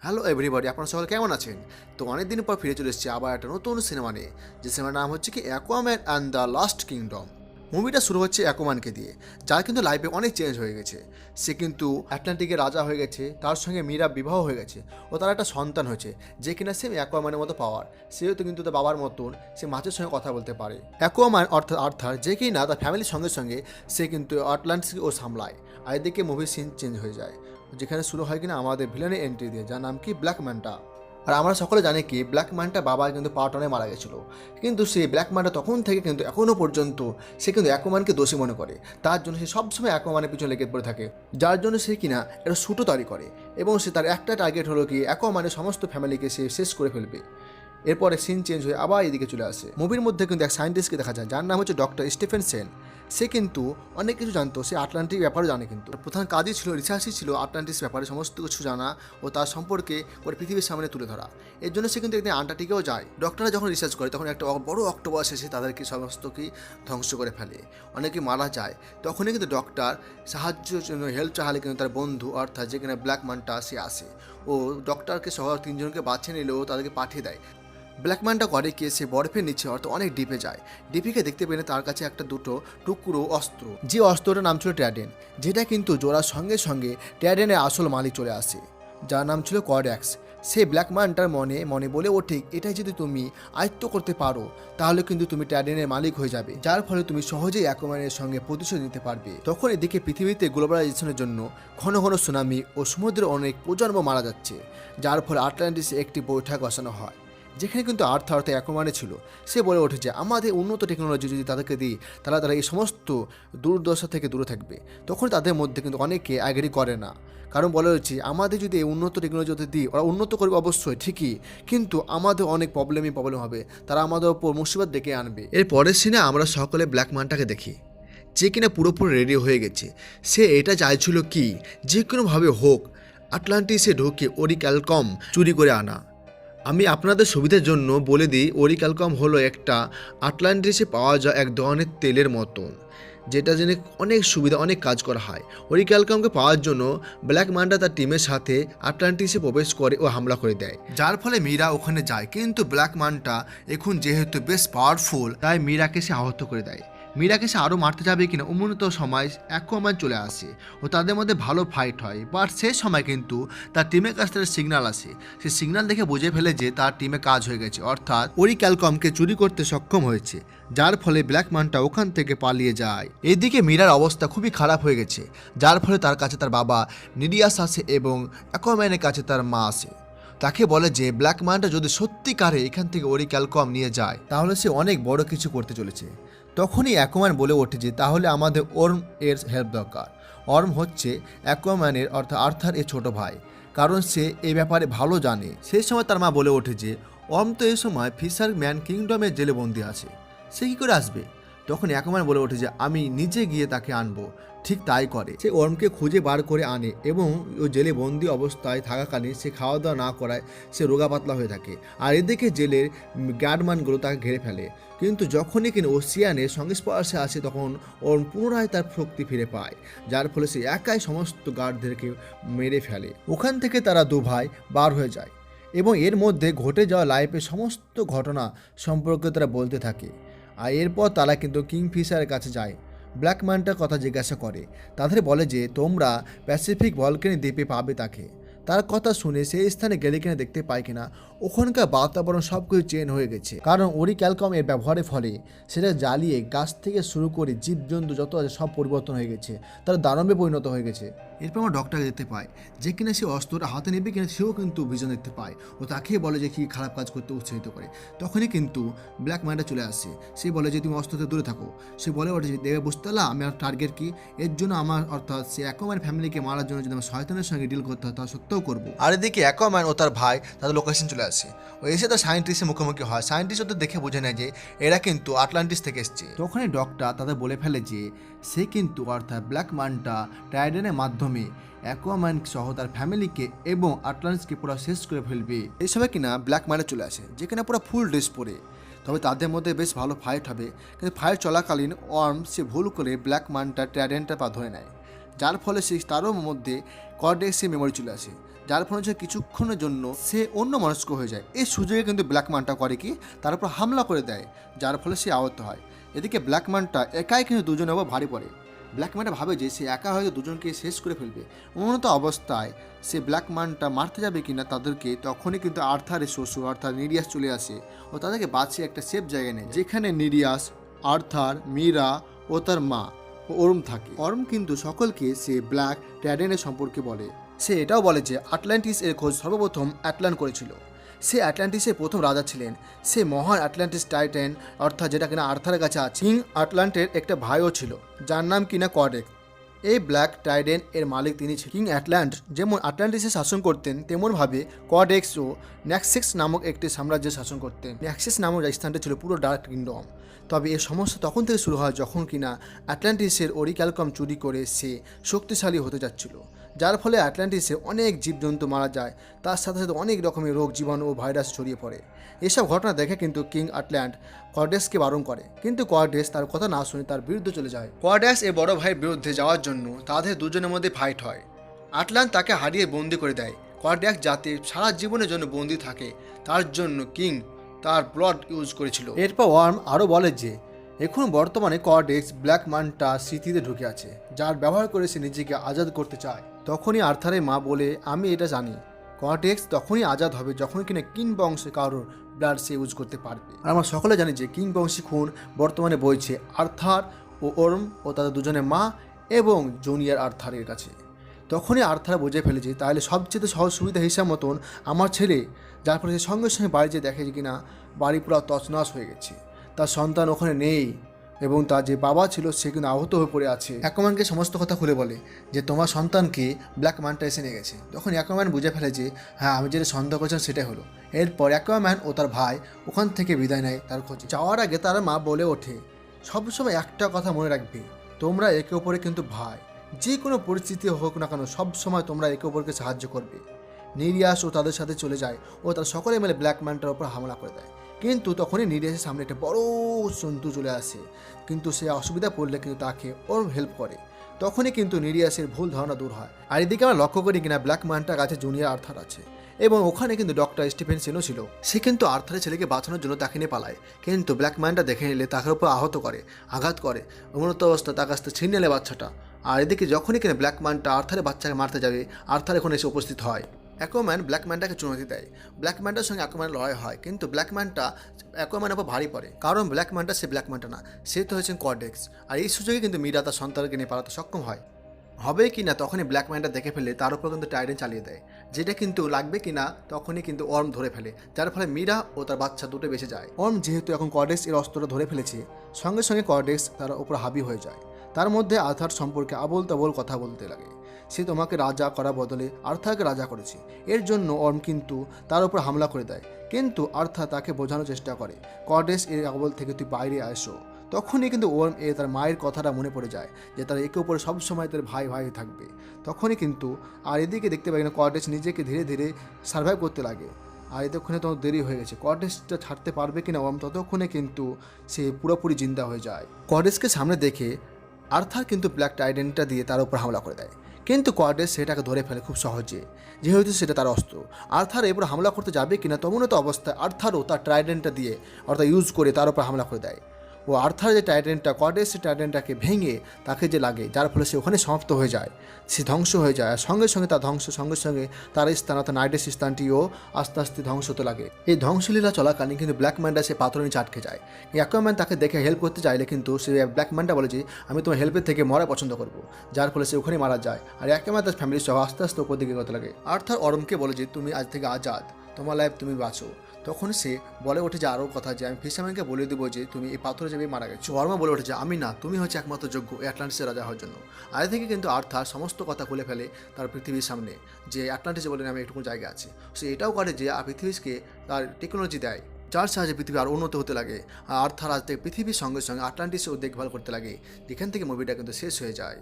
Hello everybody, আপনারা সকলে কেমন আছেন? তো অনেকদিন পর ফিরে চলে এসেছি আবার একটা নতুন সিনেমা নিয়ে, যে সিনেমার নাম হচ্ছে কি Aquaman and the last kingdom. মুভিটা শুরু হচ্ছে অ্যাকুয়াম্যানকে দিয়ে, যার কিন্তু লাইফে অনেক চেঞ্জ হয়ে গেছে। সে কিন্তু আটলান্টিকের রাজা হয়ে গেছে, তার সঙ্গে মীরা বিবাহ হয়ে গেছে ও তার একটা সন্তান হয়েছে, যে কিনা সেম অ্যাকুয়াম্যানের মতো পাওয়ার। সেও তো কিন্তু তার বাবার মতন সে মাছের সঙ্গে কথা বলতে পারে। অ্যাকুয়াম্যান অর্থাৎ আর্থার, যে কিনা তার ফ্যামিলির সঙ্গে সঙ্গে সে কিন্তু আটলান্টিসকে ও সামলায়। আর এদিকে মুভির সিন চেঞ্জ হয়ে যায়, যেখানে শুরু হয় কিনা আমাদের ভিলেনের এন্ট্রি দিয়ে, যার নাম কি ব্ল্যাক ম্যান্টা। আর আমরা সকলে জানি কি ব্ল্যাক ম্যানটা বাবা কিন্তু পার্ট 1 মারা গেছিলো, কিন্তু সেই ব্ল্যাক ম্যানটা তখন থেকে কিন্তু এখনও পর্যন্ত সে কিন্তু অ্যাকুয়াম্যানকে দোষী মনে করে। তার জন্য সে সবসময় অ্যাকুয়াম্যানের পিছনে লেগে পড়ে থাকে, যার জন্য সে কিনা একটা শুটও তৈরি করে এবং সে তার একটা টার্গেট হলো কি অ্যাকুয়াম্যানের সমস্ত ফ্যামিলিকে সে শেষ করে ফেলবে। এরপরে সিন চেঞ্জ হয়ে আবার এদিকে চলে আসে। মুভির মধ্যে কিন্তু এক সায়েন্টিস্টকে দেখা যায়, যার নাম হচ্ছে ডক্টর স্টিফেন সেন। সে কিন্তু অনেক কিছু জানতো, সে আটলান্টিক ব্যাপারেও জানে, কিন্তু প্রধান কাজই ছিল রিসার্চই ছিল আটলান্টিস ব্যাপারে সমস্ত কিছু জানা ও তার সম্পর্কে ওর পৃথিবীর সামনে তুলে ধরা। এর জন্য সে কিন্তু একদিন আন্টার্কটিকাও যায়। ডক্টররা যখন রিসার্চ করে তখন একটা বড় অক্টোপাস এসে তাদেরকে সমস্তকেই ধ্বংস করে ফেলে, অনেকে মারা যায়। তখনই কিন্তু ডক্টর সাহায্যের জন্য হেল্প চাহালে কিন্তু তার বন্ধু অর্থাৎ যেখানে ব্ল্যাক ম্যানটা সে আসে ও ডক্টরকে সহ 3 জনকে বাঁচিয়ে নিলেও তাদেরকে পাঠিয়ে দেয়। ব্ল্যাক ম্যানটা করে কি সে বরফের নিচে অর্থাৎ অনেক ডিপে যায়। ডিপিকে দেখতে পেলে তার কাছে একটা দুটো টুকরো অস্ত্র, যে অস্ত্রটার নাম ছিল ট্র্যাডেন, যেটা কিন্তু জোড়ার সঙ্গে সঙ্গে ট্র্যাডেনের আসল মালিক চলে আসে, যার নাম ছিল কর্ড্যাক্স। সে ব্ল্যাক ম্যানটার মনে মনে বলে ওঠে, এটাই যদি তুমি আয়ত্ত করতে পারো তাহলে কিন্তু তুমি ট্র্যাডেনের মালিক হয়ে যাবে, যার ফলে তুমি সহজেই অ্যাকুয়াম্যানের সঙ্গে প্রতিশোধ নিতে পারবে। তখন এদিকে পৃথিবীতে গ্লোবালাইজেশনের জন্য ঘন ঘন সুনামি ও সমুদ্রে অনেক প্রজন্ম মারা যাচ্ছে, যার ফলে আটলান্টিসে একটি বৈঠক বসানো হয়, যেখানে কিন্তু আর্থার অ্যাকুয়াম্যানে ছিল। সে বলে ওঠে যে আমাদের উন্নত টেকনোলজি যদি তাদেরকে দিই তাহলে তারা এই সমস্ত দুর্দশা থেকে দূরে থাকবে। তখন তাদের মধ্যে কিন্তু অনেকে অ্যাগ্রি করে না, কারণ বলে হচ্ছে আমাদের যদি এই উন্নত টেকনোলজি ওদের দিই, ওরা উন্নত করবে অবশ্যই ঠিকই, কিন্তু আমাদের অনেক প্রবলেম হবে, তারা আমাদের ওপর মুসিবত ডেকে আনবে। এর পরের সিনে আমরা সকলে ব্ল্যাক ম্যানটাকে দেখি, যে কিনা পুরোপুরি রেডি হয়ে গেছে। সে এটা চাইছিল কি যে কোনোভাবে হোক আটলান্টিসে ঢুকে অরিক্যালকম চুরি করে আনা। আমি আপনাদের সুবিধার জন্য বলে দিই, অরিক্যালকম হলো একটা আটলান্টিসে পাওয়া যায় এক ধরনের তেলের মতন, যেটা জেনে অনেক সুবিধা অনেক কাজ করা হয়। অরিক্যালকমকে পাওয়ার জন্য ব্ল্যাক ম্যানটা তার টিমের সাথে আটলান্টিসে প্রবেশ করে ও হামলা করে দেয়, যার ফলে মীরা ওখানে যায়। কিন্তু ব্ল্যাক ম্যানটা এখন যেহেতু বেশ পাওয়ারফুল, তাই মীরাকে সে আহত করে দেয়। মীরাকে সে আরও মারতে যাবে কিনা অমূলত সময় অ্যাকুয়াম্যান চলে আসে ও তাদের মধ্যে ভালো ফাইট হয়। বাট সেই সময় কিন্তু তার টিমের কাছ থেকে সিগন্যাল আসে, সেই সিগন্যাল দেখে বুঝে ফেলে যে তার টিমে কাজ হয়ে গেছে, অর্থাৎ অরিক্যালকমকে চুরি করতে সক্ষম হয়েছে, যার ফলে ব্ল্যাক ম্যানটা ওখান থেকে পালিয়ে যায়। এদিকে মীরার অবস্থা খুবই খারাপ হয়ে গেছে, যার ফলে তার কাছে তার বাবা নিডিয়াস আসে এবং অ্যাকুয়াম্যানের কাছে তার মা আসে। তাকে বলে যে ব্ল্যাক ম্যানটা যদি সত্যিকারে এখান থেকে অরিক্যালকম নিয়ে যায় তাহলে সে অনেক বড় কিছু করতে চলেছে। তখনই অ্যাকুয়াম্যান বলে ওঠে যে তাহলে আমাদের ওর্ম এর হেল্প দরকার। ওর্ম হচ্ছে অ্যাকুয়াম্যানের অর্থাৎ আর্থার এর ছোট ভাই, কারণ সে এই ব্যাপারে ভালো জানে। সেই সময় তার মা বলে ওঠে যে ওর্ম তো এই সময় ফিশারম্যান কিংডমের জেলে বন্দি আছে, সে কী করে আসবে? তখন অ্যাকুয়াম্যান বলে ওঠে যে আমি নিজে গিয়ে তাকে আনবো। ঠিক তাই করে, সে ওর্মকে খুঁজে বার করে আনে এবং ও জেলে বন্দি অবস্থায় থাকাকালীন সে খাওয়া দাওয়া না করায় সে রোগা পাতলা হয়ে থাকে। আর এদিকে জেলের গার্ডম্যানগুলো তাকে ঘিরে ফেলে, কিন্তু যখনই কিনা ওসিয়ানের সংস্পর্শে আসে তখন ওর পুনরায় তার শক্তি ফিরে পায়, যার ফলে সে একাই সমস্ত গার্ডদেরকে মেরে ফেলে। ওখান থেকে তারা দু ভাই বার হয়ে যায় এবং এর মধ্যে ঘটে যাওয়া লাইফের সমস্ত ঘটনা সম্পর্কে তারা বলতে থাকে। আর এরপর তারা কিন্তু কিংফিশারের কাছে যায়, ব্ল্যাক ম্যানটার কথা জিজ্ঞাসা করে। তাদের বলে যে তোমরা প্যাসিফিক ভলকেনিক দ্বীপে পাবে তাকে। তার কথা শুনে সেই স্থানে গেলে কিনা দেখতে পায় কিনা ওখানকার বাতাবরণ সব কিছু চেঞ্জ হয়ে গেছে, কারণ অরিক্যালকম এর ব্যবহারের ফলে সেটা জ্বালিয়ে গাছ থেকে শুরু করে জীবজন্তু যত আছে সব পরিবর্তন হয়ে গেছে, তারা দানবে পরিণত হয়ে গেছে। এরপর আমরা ডক্টর দেখতে পাই, যে কিনা সে অস্ত্রটা হাতে নেবে কিনা সেও কিন্তু ভিজন দেখতে পায় ও তাকে বলে যে কি খারাপ কাজ করতে উৎসাহিত করে। তখনই কিন্তু ব্ল্যাক ম্যানটা চলে আসে, সে বলে যে তুমি অস্ত্র থেকে দূরে থাকো। সে বলে ওঠে যে দেবে বুঝতে পারলা আমার টার্গেট কি, এর জন্য আমার অর্থাৎ সে অ্যাকুয়াম্যান ফ্যামিলিকে মারার জন্য যদি আমার শয়তানের সঙ্গে ডিল করতে হয় তা সত্ত্বেও করবো। আর এদিকে অ্যাকুয়াম্যান ও তার ভাই তাদের লোকেশন চলে আসে ও এসে তার সায়েন্টিস্টের মুখোমুখি হয়। সায়েন্টিস্ট ওদের দেখে বুঝে নেয় যে এরা কিন্তু আটলান্টিস থেকে এসছে। তখনই ডক্টর তাদের বলে ফেলে যে সে কিন্তু অর্থাৎ ব্ল্যাক ম্যানটা ট্রাইডেনের মাধ্যমে অ্যাকুয়াম্যান সহ তার ফ্যামিলিকে এবং আটলান্টিসকে পুরো শেষ করে ফেলবে। এই সময় কিনা ব্ল্যাক ম্যানে চলে আসে, যেখানে পুরো ফুল ড্রেস পরে। তবে তাদের মধ্যে বেশ ভালো ফাইট হবে, কিন্তু ফাইট চলাকালীন ওয়ার্ম সে ভুল করে ব্ল্যাক ম্যানটা ট্রাইডেন্টটা পা ধরে নেয়, যার ফলে সে তারও মধ্যে কর্ডেক্সের মেমোরি চলে আসে, যার ফলে সে কিছুক্ষণের জন্য সে অন্য মনস্ক হয়ে যায়। এই সুযোগে কিন্তু ব্ল্যাক ম্যানটা করে কি, তার উপর হামলা করে দেয়, যার ফলে সে আহত হয়। এদিকে ব্ল্যাক ম্যানটা একাই কিন্তু দুজনের উপর ভারী পড়ে। ব্ল্যাক ম্যানটা ভাবে যে সে একা হয়তো দুজনকে শেষ করে ফেলবে। উন্নত অবস্থায় সে ব্ল্যাক ম্যানটা মারতে যাবে কিনা তাদেরকে, তখনই কিন্তু আর্থারের শ্বশুর অর্থাৎ নিরিয়াস চলে আসে ও তাদেরকে বাঁচিয়ে একটা সেফ জায়গায় নেয়, যেখানে নিরিয়াস, আর্থার, মীরা ও তার মা ও অরুম থাকে। অরুম কিন্তু সকলকে সে ব্ল্যাক ট্রাইডেন্টের সম্পর্কে বলে। সে এটাও বলে যে আটলান্টিস এর খোঁজ সর্বপ্রথম অ্যাটলান্ট করেছিল। সে অ্যাটলান্টিসের প্রথম রাজা ছিলেন। সে মহান অ্যাটলান্টিস টাইটান অর্থাৎ যেটা কিনা আর্থারের কাছে আছে। কিং আটলান্টের একটা ভাইও ছিল যার নাম কিনা কর্ডেক্স। এই ব্ল্যাক টাইডেন এর মালিক তিনি ছিলেন। কিং অ্যাটলান্ট যেমন আটলান্টিসে শাসন করতেন, তেমনভাবে কর্ডেক্সও ন্যাক্সিস নামক একটি সাম্রাজ্যে শাসন করতেন। ন্যাক্সিস নামক স্থানটা ছিল পুরো ডার্ক কিংডম। তবে এই সমস্যা তখন থেকে শুরু হয় যখন কিনা অ্যাটলান্টিসের অরিক্যালকম চুরি করে সে শক্তিশালী হতে যাচ্ছিল, যার ফলে অ্যাটলান্টিসে অনেক জীবজন্তু মারা যায়, তার সাথে সাথে অনেক রকমের রোগ জীবাণু ও ভাইরাস ছড়িয়ে পড়ে। এসব ঘটনা দেখে কিন্তু কিং আটলান্ট কর্ডেক্সকে বারণ করে, কিন্তু কর্ডেক্স তার কথা না শুনে তার বিরুদ্ধে চলে যায়। কর্ডেক্স এর বড় ভাইয়ের বিরুদ্ধে যাওয়ার জন্য তাদের দুজনের মধ্যে ফাইট হয়। আটলান্ট তাকে হারিয়ে বন্দি করে দেয়। কর্ডেক্স যাতে সারা জীবনের জন্য বন্দি থাকে তার জন্য কিং তার ব্লাড ইউজ করেছিল। এরপর ওয়ার্ম আরও বলে যে এখন বর্তমানে কর্ডেক্স ব্ল্যাক ম্যানটা স্মৃতিতে ঢুকে আছে, যার ব্যবহার করে সে নিজেকে আজাদ করতে চায়। তখনই আর্থারের মা বলে, আমি এটা জানি, কর্ডেক্স তখনই আজাদ হবে যখন কিনা কিং বংশে কারোর ব্লাড সে ইউজ করতে পারবে। আর আমরা সকলে জানি যে কিং বংশী খুন বর্তমানে বইছে আর্থার ও ওর্ম ও তাদের দুজনের মা এবং জুনিয়র আর্থারের কাছে। তখনই আর্থার বুঝে ফেলেছে তাহলে সবচেয়ে সহজ সুবিধা হিসাব মতন আমার ছেলে, যার ফলে সে সঙ্গে সঙ্গে বাড়ি যেয়ে দেখে যে কিনা বাড়ি পুরো তছনছ হয়ে গেছে, তার সন্তান ওখানে নেই এবং তার যে বাবা ছিল সে কিন্তু আহত হয়ে পড়ে আছে। অ্যাকুয়াম্যানকে সমস্ত কথা খুলে বলে যে তোমার সন্তানকে ব্ল্যাক ম্যানটা এসে নিয়ে গেছে। তখন অ্যাকুয়াম্যান বুঝে ফেলে যে হ্যাঁ, আমি যেটা সন্দেহ করছিলাম সেটাই হলো। এরপর অ্যাকুয়াম্যান ও তার ভাই ওখান থেকে বিদায় নেয় তার খোঁজে। যাওয়ার আগে তার মা বলে ওঠে, সবসময় একটা কথা মনে রাখবে, তোমরা একে অপরে কিন্তু ভাই, যে কোনো পরিস্থিতি হোক না কেন সবসময় তোমরা একে অপরকে সাহায্য করবে। নিরিয়াস ও তাদের সাথে চলে যায় ও তারা সকলে মিলে ব্ল্যাক ম্যানটার উপর হামলা করে দেয়। কিন্তু তখনই নিরিয়াসের সামনে একটা বড় জন্তু চলে আসে, কিন্তু সে অসুবিধা পড়লে কিন্তু তাকে ওর হেল্প করে। তখনই কিন্তু নিরিয়াসের ভুল ধারণা দূর হয়। আর এদিকে আমরা লক্ষ্য করি কিনা ব্ল্যাক ম্যানটার কাছে জুনিয়র আর্থার আছে এবং ওখানে কিন্তু ডক্টর স্টিফেনসেনও ছিল। সে কিন্তু আর্থারের ছেলেকে বাঁচানোর জন্য তাকে নিয়ে পালায়, কিন্তু ব্ল্যাক ম্যানটা দেখে নিলে তাকে উপর আহত করে, আঘাত করে, উন্নত অবস্থা তার কাছ থেকে ছিনিয়ে নেয় বাচ্চাটা। আর এদিকে যখনই কিনা ব্ল্যাক ম্যানটা আর্থারের বাচ্চাকে মারতে যাবে, আর্থার এখন এসে উপস্থিত হয়। অ্যাকুয়াম্যান ব্ল্যাক ম্যানটাকে চুনৌতি দেয়। ব্ল্যাক ম্যানটার সঙ্গে অ্যাকুয়াম্যান লড়াই হয়, কিন্তু ব্ল্যাক ম্যানটা অ্যাকুয়াম্যানের উপর ভারী পড়ে, কারণ ব্ল্যাক ম্যানটা সে ব্ল্যাক ম্যানটা না, সে তো হয়েছেন কর্ডেক্স। আর এই সুযোগে কিন্তু মীরা তার সন্তানকে নিয়ে পালাতে সক্ষম হয়। হবে কি না তখনই ব্ল্যাক ম্যানটা দেখে ফেলে তার উপর কিন্তু টাইডেন চালিয়ে দেয়, যেটা কিন্তু লাগবে কি না তখনই কিন্তু ওর্ম ধরে ফেলে, যার ফলে মীরা ও তার বাচ্চা দুটো বেঁচে যায়। ওর্ম যেহেতু এখন কর্ডেক্স এর অস্ত্রটা ধরে ফেলেছে, সঙ্গে সঙ্গে কর্ডেক্স তার উপর হাবি হয়ে যায়। তার মধ্যে আর্থার সম্পর্কে আবোল তাবোল কথা বলতে লাগে। সে তোমাকে রাজা করা বদলে আর্থারকে রাজা করেছে, এর জন্য ওর্ম কিন্তু তার উপর হামলা করে দেয়। কিন্তু আর্থার তাকে বোঝানোর চেষ্টা করে, কর্ডেক্স এর আবোল থেকে তুই বাইরে আসো। তখনই কিন্তু ওর্ম তার মায়ের কথাটা মনে পড়ে যায় যে তার একে উপরে সবসময় তার ভাই ভাই থাকবে। তখনই কিন্তু আর এদিকে দেখতে পাই না কর্ডেক্স নিজেকে ধীরে ধীরে সার্ভাইভ করতে লাগে। আর এতক্ষণে তো দেরি হয়ে গেছে, কর্ডেক্সটা ছাড়তে পারবে কিনা ওর্ম, ততক্ষণে কিন্তু সে পুরোপুরি জিন্দা হয়ে যায়। কর্ডেক্সকে সামনে দেখে আর্থার কিন্তু ব্ল্যাক টাইডেনটা দিয়ে তার উপর হামলা করে দেয়, কিন্তু কর্ডেক্স সেটাকে ধরে ফেলে খুব সহজে, যেহেতু সেটা তার অস্ত্র। আর্থার এরপর হামলা করতে যাবে কিনা তমনত অবস্থায় আর্থারও তার ট্রাইডেন্টটা দিয়ে অর্থাৎ ইউজ করে তার উপর হামলা করে দেয়। ও আর্থার যে টাইডেনটা কর্ডেক্সের টাইডেনটাকে ভেঙে তাকে যে লাগে, যার ফলে সে ওখানে সমাপ্ত হয়ে যায়, সে ধ্বংস হয়ে যায়। আর সঙ্গে সঙ্গে তার ধ্বংস সঙ্গে সঙ্গে তার স্থান অর্থাৎ নাইডেস স্থানটিও আস্তে আস্তে ধ্বংস হতে লাগে। এই ধ্বংসলীলা চলাকালীন কিন্তু ব্ল্যাক ম্যানটা সে পাথর নিচে আটকে যায়। অ্যাকুয়াম্যান তাকে দেখে হেল্প করতে চাইলে কিন্তু সে ব্ল্যাক ম্যানটা বলে যে আমি তোমার হেল্পের থেকে মরা পছন্দ করবো, যার ফলে সে ওখানে মারা যায়। আর অ্যাকুয়াম্যান তার ফ্যামিলির সহ আস্তে আস্তে উপর দিকে করতে লাগে। আর্থার অরমকে বলে যে তুমি আজ থেকে আজাদ, তোমার লাইফ তুমি বাঁচো। তখন সে বলে ওঠে যে আরও কথা যে আমি ফিশারম্যানকে বলে দেবো যে তুমি এই পাথরে যাবে মারা গেছো। ওয়ার্মা বলে ওঠে যে আমি না, তুমি হচ্ছে একমাত্র যোগ্য অ্যাটলান্টিসের রাজা হওয়ার জন্য। আগে থেকে কিন্তু আর্থার সমস্ত কথা খুলে ফেলে তার পৃথিবীর সামনে, যে অ্যাটলান্টিসে বলে আমি একটুকু জায়গা আছে। সে এটাও করে যে পৃথিবীকে তার টেকনোলজি দেয়, যার সাহায্যে পৃথিবী আরও উন্নত হতে লাগে। আর আর্থার আজ থেকে পৃথিবীর সঙ্গে সঙ্গে আটলান্টিসও দেখভাল করতে লাগে। যেখান থেকে মুভিটা কিন্তু শেষ হয়ে যায়।